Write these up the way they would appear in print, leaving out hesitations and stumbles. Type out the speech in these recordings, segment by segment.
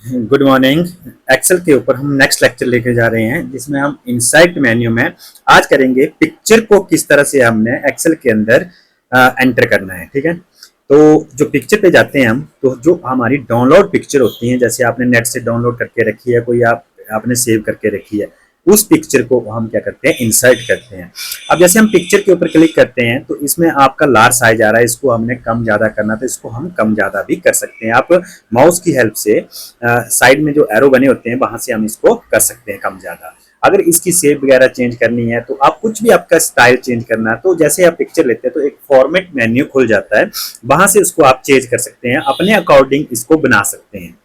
Good morning. Excel के ऊपर हम नेक्स्ट लेक्चर लेके जा रहे हैं जिसमें हम इनसाइट मेन्यू में आज करेंगे पिक्चर को किस तरह से हमने एक्सेल के अंदर एंटर करना है। ठीक है, तो जो पिक्चर पे जाते हैं हम, तो जो हमारी डाउनलोड पिक्चर होती हैं, जैसे आपने नेट से डाउनलोड करके रखी है, कोई आपने सेव करके रखी है, उस पिक्चर को हम क्या करते हैं, इंसर्ट करते हैं। अब जैसे हम पिक्चर के ऊपर क्लिक करते हैं तो इसमें आपका लार्ज साइज आ रहा है, इसको हमने कम ज्यादा करना, तो इसको हम कम ज्यादा भी कर सकते हैं। आप माउस की हेल्प से साइड में जो एरो बने होते हैं वहां से हम इसको कर सकते हैं कम ज्यादा। अगर इसकी शेप वगैरह चेंज करनी है, तो आप कुछ भी आपका स्टाइल चेंज करना है, तो जैसे आप पिक्चर लेते हैं तो एक फॉर्मेट मेन्यू खुल जाता है, वहां से उसको आप चेंज कर सकते हैं, अपने अकॉर्डिंग इसको बना सकते हैं।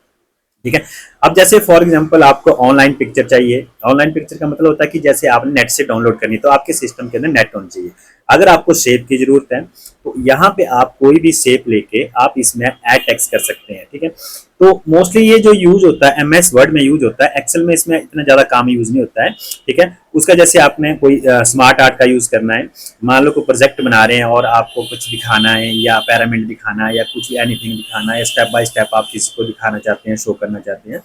ठीक है, अब जैसे फॉर एग्जांपल आपको ऑनलाइन पिक्चर चाहिए। ऑनलाइन पिक्चर का मतलब होता है कि जैसे आपने नेट से डाउनलोड करनी, तो आपके सिस्टम के अंदर नेट होना चाहिए। अगर आपको शेप की जरूरत है तो यहाँ पे आप कोई भी शेप लेके आप इसमें ऐड टेक्स्ट कर सकते हैं। ठीक है, तो मोस्टली ये जो यूज होता है एमएस वर्ड में यूज होता है, एक्सेल में इसमें इतना ज्यादा काम यूज नहीं होता है। ठीक है, उसका जैसे आपने कोई स्मार्ट आर्ट का यूज करना है, मान लो कोई प्रोजेक्ट बना रहे हैं और आपको कुछ दिखाना है या पैरामिड दिखाना है या कुछ एनीथिंग दिखाना है, स्टेप बाय स्टेप आप किसी को दिखाना चाहते हैं, शो करना चाहते हैं,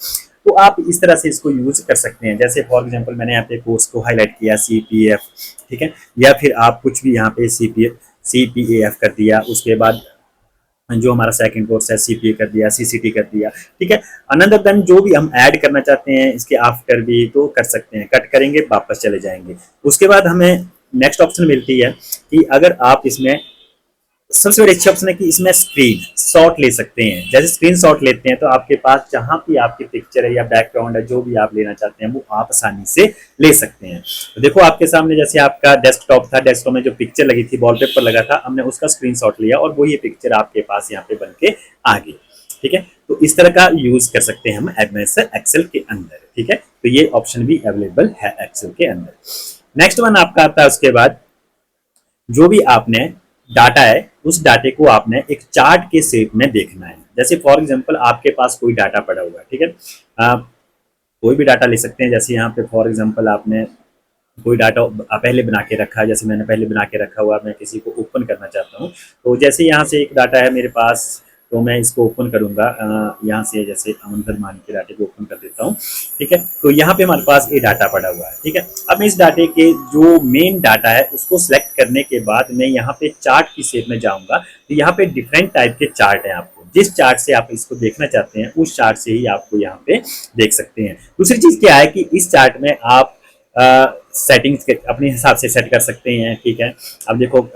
तो आप इस तरह से इसको यूज कर सकते हैं। जैसे फॉर एग्जांपल मैंने यहाँ पे कोर्स को हाईलाइट किया CPF। ठीक है, या फिर आप कुछ भी यहाँ पे CPAF कर दिया, उसके बाद जो हमारा सेकंड कोर्स है CPA कर दिया, CCT कर दिया। ठीक है, अनदर देन जो भी हम ऐड करना चाहते हैं इसके आफ्टर भी तो कर सकते हैं, कट करेंगे वापस चले जाएंगे। उसके बाद हमें नेक्स्ट ऑप्शन मिलती है कि अगर आप इसमें सबसे बड़ी अच्छी ऑप्शन है कि इसमें स्क्रीन शॉट ले सकते हैं। जैसे स्क्रीन शॉट लेते हैं तो आपके पास जहां भी आपकी पिक्चर है या बैकग्राउंड है, जो भी आप लेना चाहते हैं वो आप आसानी से ले सकते हैं। तो देखो आपके सामने जैसे आपका डेस्कटॉप था, डेस्कटॉप में जो पिक्चर लगी थी, वॉलपेपर लगा था, हमने उसका स्क्रीनशॉट लिया और वही पिक्चर आपके पास यहाँ पे बन के आ गई। ठीक है, तो इस तरह का यूज कर सकते हैं हम एमएस एक्सेल के अंदर। ठीक है, तो ये ऑप्शन भी अवेलेबल है एक्सेल के अंदर। नेक्स्ट वन आपका आता है उसके बाद, जो भी आपने डाटा है उस डाटे को आपने एक चार्ट के शेप में देखना है। जैसे फॉर एग्जांपल आपके पास कोई डाटा पड़ा हुआ है। ठीक है, आप कोई भी डाटा ले सकते हैं। जैसे यहाँ पे फॉर एग्जांपल आपने कोई डाटा पहले बना के रखा है, जैसे मैंने पहले बना के रखा हुआ, मैं किसी को ओपन करना चाहता हूँ, तो जैसे यहाँ से एक डाटा है मेरे पास, तो मैं इसको ओपन करूंगा। यहाँ से जैसे अमन मान के डाटे को ओपन कर देता हूँ। ठीक है, तो यहाँ पे हमारे पास ये डाटा पड़ा हुआ है। ठीक है, अब मैं इस डाटे के जो मेन डाटा है उसको सिलेक्ट करने के बाद मैं यहाँ पे चार्ट की शेप में जाऊंगा, तो यहाँ पे डिफरेंट टाइप के चार्ट है, आपको जिस चार्ट से आप इसको देखना चाहते हैं उस चार्ट से ही आपको यहाँ पे देख सकते हैं। दूसरी चीज क्या है कि इस चार्ट में आप सेटिंग्स के अपने हिसाब से सेट कर सकते हैं। ठीक है, अब देखो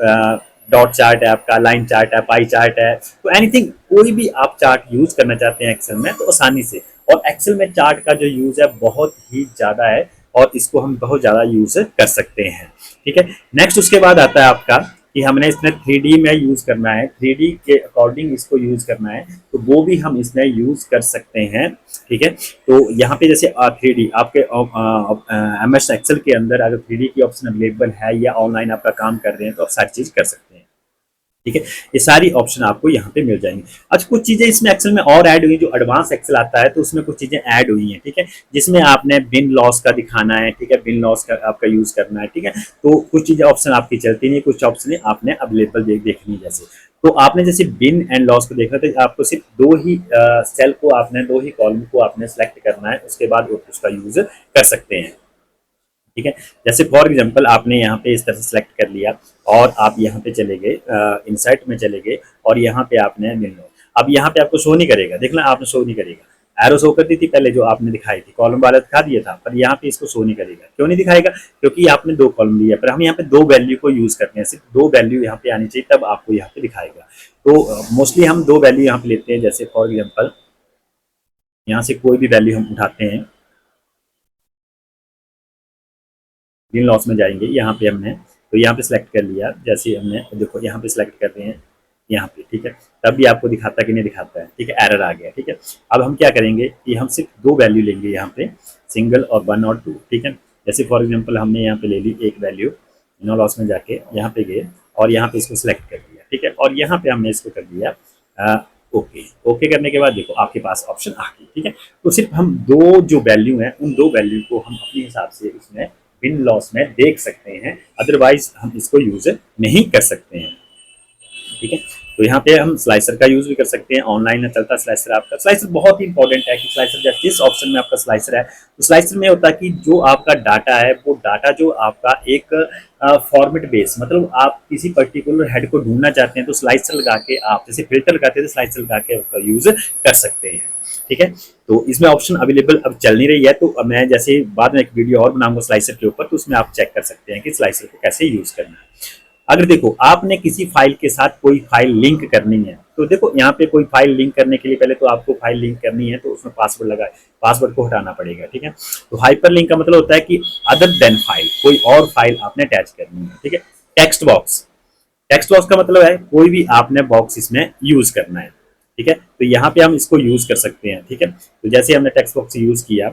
डॉट चार्ट है आपका, लाइन चार्ट है, पाई चार्ट है, तो एनीथिंग कोई भी आप चार्ट यूज करना चाहते हैं एक्सेल में तो आसानी से। और एक्सेल में चार्ट का जो यूज है बहुत ही ज्यादा है और इसको हम बहुत ज्यादा यूज कर सकते हैं। ठीक है, नेक्स्ट उसके बाद आता है आपका कि हमने इसमें 3D में यूज करना है, 3D के अकॉर्डिंग इसको यूज करना है, तो वो भी हम इसमें यूज कर सकते हैं। ठीक है, तो यहाँ पे जैसे 3D आपके MS एक्सेल के अंदर अगर 3D की ऑप्शन अवेलेबल है या ऑनलाइन आपका काम कर रहे हैं तो आप सारी चीज कर सकते हैं। ठीक है, ये सारी ऑप्शन आपको यहाँ पे मिल जाएंगी। अच्छा, कुछ चीजें इसमें एक्सेल में और ऐड हुई, जो एडवांस एक्सेल आता है तो उसमें कुछ चीजें ऐड हुई हैं। ठीक है, जिसमें आपने बिन लॉस का दिखाना है। ठीक है, बिन लॉस का आपका यूज करना है। ठीक है, तो कुछ चीजें ऑप्शन आपकी चलती नहीं, कुछ ऑप्शन आपने अवेलेबल देखनी है। जैसे तो आपने जैसे बिन एंड लॉस को देखना, तो आपको सिर्फ दो ही सेल को आपने, दो ही कॉलम को आपने सेलेक्ट करना है, उसके बाद उसका यूज कर सकते हैं। ठीक है, जैसे फॉर एग्जांपल आपने यहाँ पे इस तरह से सिलेक्ट कर लिया और आप यहाँ पे चले गए, इंसर्ट में चले गए और यहाँ पे आपने मिल लो। अब यहाँ पे आपको शो नहीं करेगा, देखना आपने शो नहीं करेगा। एरो शो करती थी पहले जो आपने दिखाई थी, कॉलम वाला दिखा दिया था, पर यहाँ पे इसको शो नहीं करेगा। क्यों नहीं दिखाएगा? क्योंकि आपने दो कॉलम लिया, पर हम यहाँ पे दो वैल्यू को यूज करते हैं, सिर्फ दो वैल्यू यहाँ पे आनी चाहिए, तब आपको यहाँ पे दिखाएगा। तो मोस्टली हम दो वैल्यू यहाँ पे लेते हैं। जैसे फॉर एग्जाम्पल यहाँ से कोई भी वैल्यू हम उठाते हैं, बिन लॉस में जाएंगे, यहाँ पे हमने तो यहाँ पे सिलेक्ट कर लिया, जैसे हमने देखो यहाँ पे सिलेक्ट कर रहे हैं यहाँ पे। ठीक है, तब भी आपको दिखाता कि नहीं दिखाता है। ठीक है, एरर आ गया। ठीक है, अब हम क्या करेंगे कि हम सिर्फ दो वैल्यू लेंगे यहाँ पे, सिंगल और 1 और 2। ठीक है, जैसे फॉर एग्जाम्पल हमने यहाँ पे ले ली एक वैल्यू, नो लॉस में जाके यहाँ पे गए और यहाँ पे इसको सिलेक्ट कर दिया। ठीक है, और यहाँ पे हमने इसको कर दिया ओके। ओके करने के बाद देखो आपके पास ऑप्शन आ गई। ठीक है, तो सिर्फ हम दो जो वैल्यू है उन दो वैल्यू को हम अपने हिसाब से इसमें बिन लॉस में देख सकते हैं, अदरवाइज हम इसको यूज नहीं कर सकते हैं। ठीक है, तो यहाँ पे हम स्लाइसर का यूज भी कर सकते हैं, ऑनलाइन में चलता स्लाइसर आपका। स्लाइसर बहुत ही इंपॉर्टेंट है कि स्लाइसर जिस ऑप्शन में आपका स्लाइसर है, तो स्लाइसर में होता है कि जो आपका डाटा है वो डाटा जो आपका एक फॉर्मेट बेस, मतलब आप किसी पर्टिकुलर हेड को ढूंढना चाहते हैं तो स्लाइसर लगा के आप जैसे फिल्टर लगाते हैं तो स्लाइसर लगा के उसका यूज कर सकते हैं। ठीक है, तो इसमें ऑप्शन अवेलेबल अब चल नहीं रही है, तो अब मैं जैसे बाद में एक वीडियो और बनाऊंगा स्लाइसर के ऊपर, तो उसमें आप चेक कर सकते हैं कि स्लाइसर को कैसे यूज करना है। अगर देखो आपने किसी फाइल के साथ कोई फाइल लिंक करनी है, तो देखो यहाँ पे कोई फाइल लिंक करने के लिए पहले तो आपको फाइल लिंक करनी है, तो उसमें पासवर्ड लगाए, पासवर्ड को हटाना पड़ेगा। ठीक है, तो हाइपर लिंक का मतलब होता है कि अदर देन फाइल, कोई और फाइल आपने अटैच करनी है। ठीक है, टेक्स्ट बॉक्स, टेक्स्ट बॉक्स का मतलब है कोई भी आपने बॉक्स इसमें यूज करना है। ठीक है, तो यहाँ पे हम इसको यूज कर सकते हैं। ठीक है, तो जैसे हमने टेक्स्ट बॉक्स यूज किया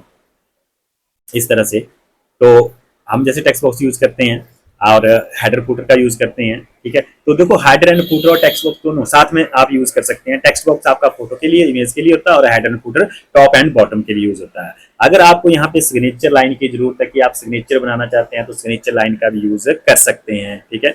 इस तरह से, तो हम जैसे टेक्स्ट बॉक्स यूज करते हैं और हेडर फुटर का यूज करते हैं। ठीक है, तो देखो हेडर एंड फुटर और टेक्स्ट बॉक्स दोनों साथ में आप यूज कर सकते हैं। टेक्स्ट बॉक्स आपका फोटो के लिए, इमेज के लिए होता है, और header and footer top and bottom के लिए यूज होता है। अगर आपको यहाँ पे सिग्नेचर लाइन की जरूरत है कि आप सिग्नेचर बनाना चाहते हैं, तो सिग्नेचर लाइन का भी यूज कर सकते हैं। ठीक है,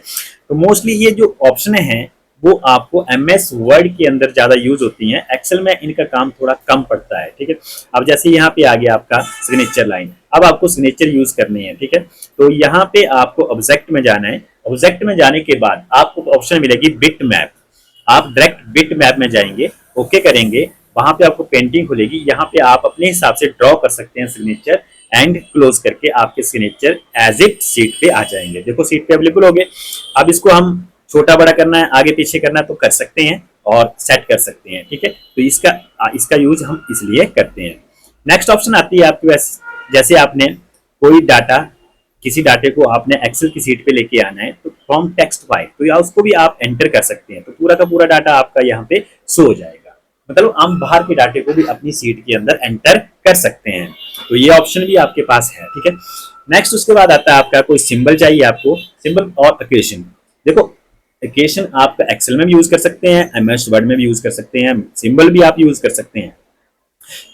तो मोस्टली ये जो ऑप्शन है वो आपको एमएस वर्ड के अंदर ज्यादा यूज होती हैं, एक्सेल में इनका काम थोड़ा कम पड़ता है। ठीक है, अब जैसे यहाँ पे आ गया आपका सिग्नेचर लाइन, अब आपको सिग्नेचर यूज करनी है। ठीक है, तो यहाँ पे आपको ऑब्जेक्ट में जाना है। ऑब्जेक्ट में जाने के बाद आपको ऑप्शन मिलेगी बिट मैप, आप डायरेक्ट बिट मैप में जाएंगे, ओके करेंगे, वहां पे आपको पेंटिंग खुलेगी, यहाँ पे आप अपने हिसाब से ड्रॉ कर सकते हैं सिग्नेचर, एंड क्लोज करके आपके सिग्नेचर एज इट सीट पे आ जाएंगे। देखो सीट पे अवेलेबल हो गए। अब इसको हम छोटा बड़ा करना है, आगे पीछे करना है तो कर सकते हैं और सेट कर सकते हैं। ठीक है, तो इसका यूज हम इसलिए करते हैं। नेक्स्ट ऑप्शन आती है आपके पास, जैसे आपने कोई डाटा, किसी डाटे को आपने एक्सेल की सीट पे लेके आना है, तो फ्रॉम टेक्स्ट फाइल, तो या उसको भी आप एंटर कर सकते हैं, तो पूरा का पूरा डाटा आपका यहाँ पे शो हो जाएगा। मतलब हम बाहर के डाटे को भी अपनी सीट के अंदर एंटर कर सकते हैं, तो ये ऑप्शन भी आपके पास है। ठीक है, नेक्स्ट उसके बाद आता है आपका कोई सिंबल चाहिए आपको, सिंबल और इक्वेशन। देखो इक्वेशन आप एक्सेल में भी यूज कर सकते हैं, एमएस वर्ड में भी यूज कर सकते हैं, सिंबल भी आप यूज कर सकते हैं।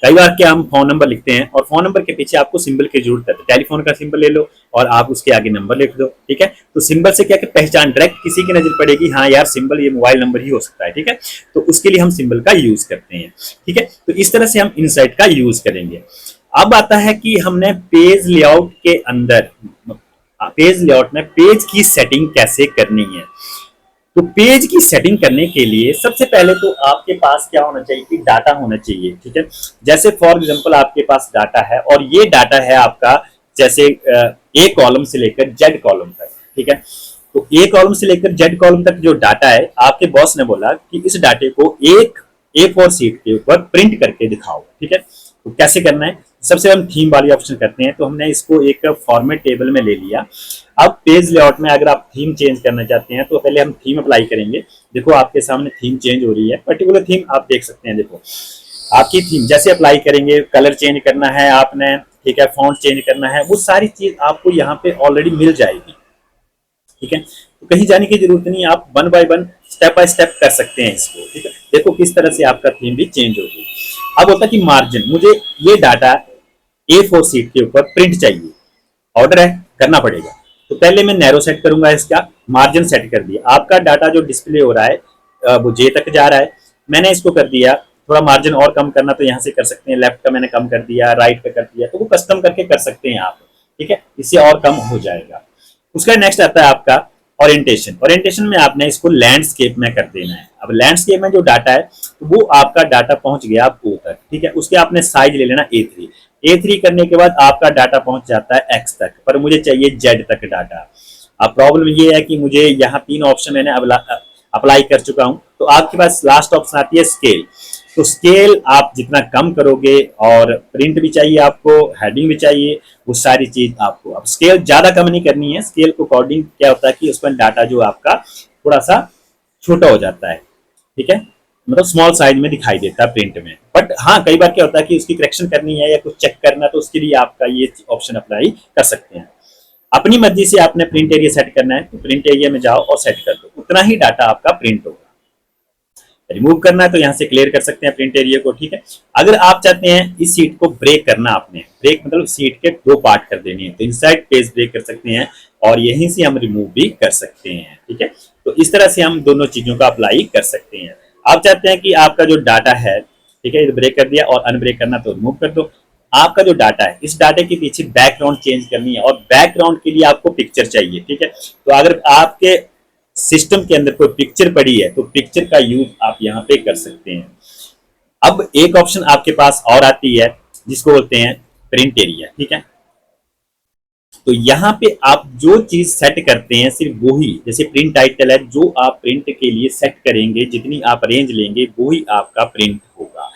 कई बार क्या हम फोन नंबर लिखते हैं और फोन नंबर के पीछे आपको सिंबल की जरूरत है, तो टेलीफोन का सिंबल ले लो और आप उसके आगे नंबर लिख दो। ठीक है, तो सिंबल से क्या कि पहचान डायरेक्ट किसी की नजर पड़ेगी, हाँ यार सिंबल ये मोबाइल नंबर ही हो सकता है। ठीक है, तो उसके लिए हम सिंबल का यूज करते हैं। ठीक है, तो इस तरह से हम इनसाइट का यूज करेंगे। अब आता है कि हमने पेज लेआउट के अंदर, पेज लेआउट में पेज की सेटिंग कैसे करनी है। तो पेज की सेटिंग करने के लिए सबसे पहले तो आपके पास क्या होना चाहिए कि डाटा होना चाहिए। ठीक है, जैसे फॉर एग्जांपल आपके पास डाटा है और ये डाटा है आपका जैसे ए कॉलम से लेकर जेड कॉलम तक। ठीक है, तो ए कॉलम से लेकर जेड कॉलम तक जो डाटा है, आपके बॉस ने बोला कि इस डाटे को एक A4 शीट के ऊपर प्रिंट करके दिखाओ। ठीक है, तो कैसे करना है, सबसे हम थीम वाली ऑप्शन करते हैं, तो हमने इसको एक फॉर्मेट टेबल में ले लिया। अब पेज लेआउट में अगर आप थीम चेंज करना चाहते हैं तो पहले हम थीम अप्लाई करेंगे। देखो आपके सामने थीम चेंज हो रही है, पर्टिकुलर थीम आप देख सकते हैं। देखो आपकी थीम जैसे अप्लाई करेंगे, कलर चेंज करना है आपने, ठीक है, फॉन्ट चेंज करना है, वो सारी चीज आपको यहाँ पे ऑलरेडी मिल जाएगी। ठीक है, तो कहीं जाने की जरूरत नहीं, आप one by one step by step कर सकते हैं इसको। ठीक है, देखो किस तरह से आपका थीम भी चेंज होगी। अब होता है कि मार्जिन, मुझे ये डाटा A4 शीट के ऊपर प्रिंट चाहिए, ऑर्डर है, करना पड़ेगा। तो पहले मैं नैरो सेट करूंगा, इसका मार्जिन सेट कर दिया। आपका डाटा जो डिस्प्ले हो रहा है वो जे तक जा रहा है, मैंने इसको कर दिया थोड़ा मार्जिन और कम करना तो यहाँ से कर सकते हैं, लेफ्ट का मैंने कम कर दिया, राइट का कर दिया, तो वो कस्टम करके कर सकते हैं आप। ठीक है, इससे और कम हो जाएगा। उसका नेक्स्ट आता है आपका ओरिएंटेशन। ओरिएंटेशन में आपने इसको लैंडस्केप में कर देना है। अब लैंडस्केप में जो डाटा है तो वो आपका डाटा पहुंच गया O तक। ठीक है, उसके आपने साइज ले लेना A3। A3 करने के बाद आपका डाटा पहुंच जाता है X तक, पर मुझे चाहिए Z तक डाटा। अब प्रॉब्लम ये है कि मुझे यहाँ 3 ऑप्शन मैंने अप्लाई कर चुका हूँ, तो आपके पास लास्ट ऑप्शन आती है स्केल। तो स्केल आप जितना कम करोगे, और प्रिंट भी चाहिए आपको, हेडिंग भी चाहिए, वो सारी चीज आपको। अब स्केल ज्यादा कम नहीं करनी है, स्केल को अकॉर्डिंग क्या होता है कि उसमें डाटा जो आपका थोड़ा सा छोटा हो जाता है। ठीक है, मतलब स्मॉल साइज में दिखाई देता है प्रिंट में। बट हाँ, कई बार क्या होता है कि उसकी करेक्शन करनी है या कुछ चेक करना है, तो उसके लिए आपका ये ऑप्शन अप्लाई कर सकते हैं। अपनी मर्जी से आपने प्रिंट एरिया सेट करना है, तो प्रिंट एरिया में जाओ और सेट कर दो, उतना ही डाटा आपका प्रिंट होगा। रिमूव करना है तो यहाँ से क्लियर कर सकते हैं प्रिंट एरिया को, ठीक है। अगर आप चाहते हैं इस सीट को ब्रेक करना, आपने ब्रेक मतलब सीट के दो पार्ट कर देने हैं, तो इनसाइड पेज ब्रेक कर सकते हैं और यहीं से हम रिमूव भी कर सकते हैं, ठीक है। तो इस तरह से हम दोनों चीजों का अप्लाई कर सकते हैं। आप चाहते हैं कि आपका जो डाटा है, ठीक है, ब्रेक कर दिया और अनब्रेक करना तो रिमूव कर दो। आपका जो डाटा है, इस डाटा के पीछे बैकग्राउंड चेंज करनी है और बैकग्राउंड के लिए आपको पिक्चर चाहिए, ठीक है। तो अगर आपके सिस्टम के अंदर कोई पिक्चर पड़ी है तो पिक्चर का यूज आप यहाँ पे कर सकते हैं। अब एक ऑप्शन आपके पास और आती है जिसको बोलते हैं प्रिंट एरिया, ठीक है। तो यहाँ पे आप जो चीज सेट करते हैं सिर्फ वही, जैसे प्रिंट टाइटल है, जो आप प्रिंट के लिए सेट करेंगे, जितनी आप रेंज लेंगे वही आपका प्रिंट होगा।